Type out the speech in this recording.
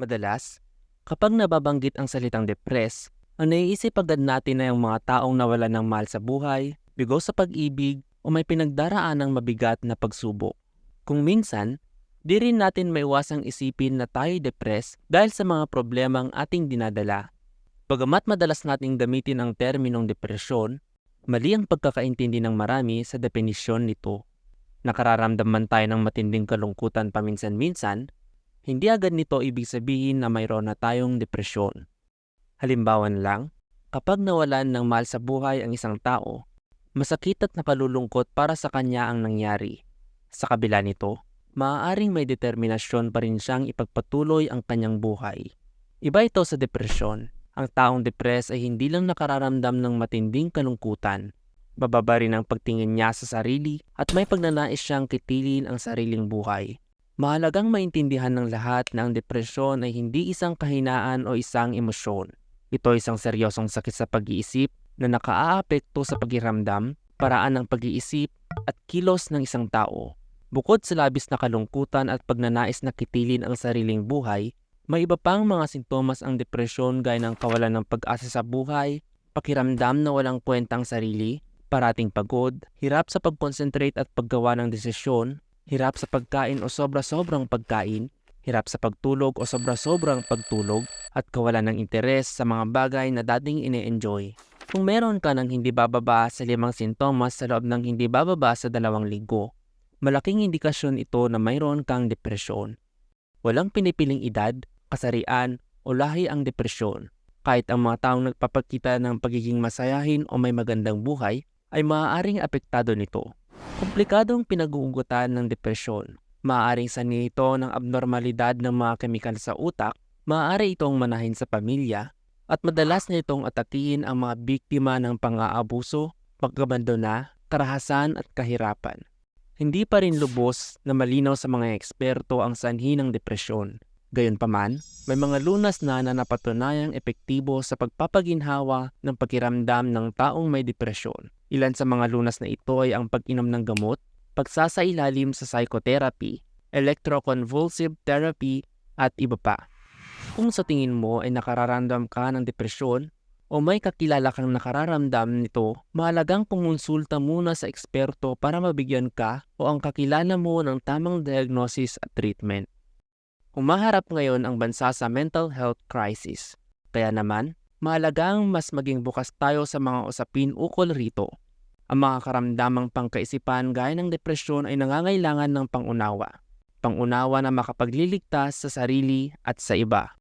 Madalas, kapag nababanggit ang salitang depress, ang naiisip agad natin ay ang mga taong nawalan ng mahal sa buhay, bigo sa pag-ibig, o may pinagdaraan ng mabigat na pagsubok. Kung minsan, di rin natin maiwasang isipin na tayo depressed dahil sa mga problemang ating dinadala. Bagamat madalas nating gamitin ang terminong depresyon, mali ang pagkakaintindi ng marami sa definisyon nito. Nakararamdam man tayo ng matinding kalungkutan paminsan-minsan, hindi agad nito ibig sabihin na mayroon na tayong depresyon. Halimbawa na lang, kapag nawalan ng mahal sa buhay ang isang tao, masakit at nakalulungkot para sa kanya ang nangyari. Sa kabila nito, maaaring may determinasyon pa rin siyang ipagpatuloy ang kanyang buhay. Iba ito sa depresyon. Ang taong depressed ay hindi lang nakararamdam ng matinding kalungkutan. Bababa rin ang pagtingin niya sa sarili at may pagnanais siyang kitilin ang sariling buhay. Mahalagang maintindihan ng lahat na ang depresyon ay hindi isang kahinaan o isang emosyon. Ito ay isang seryosong sakit sa pag-iisip na nakaaapekto sa pakiramdam, paraan ng pag-iisip at kilos ng isang tao. Bukod sa labis na kalungkutan at pagnanais na kitilin ang sariling buhay, may iba pang mga sintomas ang depresyon gaya ng kawalan ng pag-asa sa buhay, pakiramdam na walang kwentang sarili, parating pagod, hirap sa pag-concentrate at paggawa ng desisyon, hirap sa pagkain o sobra-sobrang pagkain, hirap sa pagtulog o sobra-sobrang pagtulog, at kawalan ng interes sa mga bagay na dating ine-enjoy. Kung meron ka ng hindi bababa sa 5 sintomas sa loob ng hindi bababa sa 2 linggo, malaking indikasyon ito na mayroon kang depresyon. Walang pinipiling edad, kasarian o lahi ang depresyon. Kahit ang mga taong nagpapakita ng pagiging masayahin o may magandang buhay ay maaaring apektado nito. Komplikadong pinag-uugutan ng depresyon. Maaaring sanhi ito ng abnormalidad ng mga kemikal sa utak, maaari itong manahin sa pamilya, at madalas na itong atakihin ang mga biktima ng pang-aabuso, pag-abandona, karahasan at kahirapan. Hindi pa rin lubos na malinaw sa mga eksperto ang sanhi ng depresyon. Gayunpaman, may mga lunas na napatunayang epektibo sa pagpapaginhawa ng pakiramdam ng taong may depresyon. Ilan sa mga lunas na ito ay ang pag-inom ng gamot, pagsasailalim sa psychotherapy, electroconvulsive therapy, at iba pa. Kung sa tingin mo ay nakararamdam ka ng depresyon o may kakilala kang nakararamdam nito, mahalagang kumonsulta muna sa eksperto para mabigyan ka o ang kakilala mo ng tamang diagnosis at treatment. Humaharap ngayon ang bansa sa mental health crisis. Kaya naman, mahalagang mas maging bukas tayo sa mga usapin ukol rito. Ang mga karamdamang pangkaisipan gaya ng depresyon ay nangangailangan ng pangunawa. Pangunawa na makapagliligtas sa sarili at sa iba.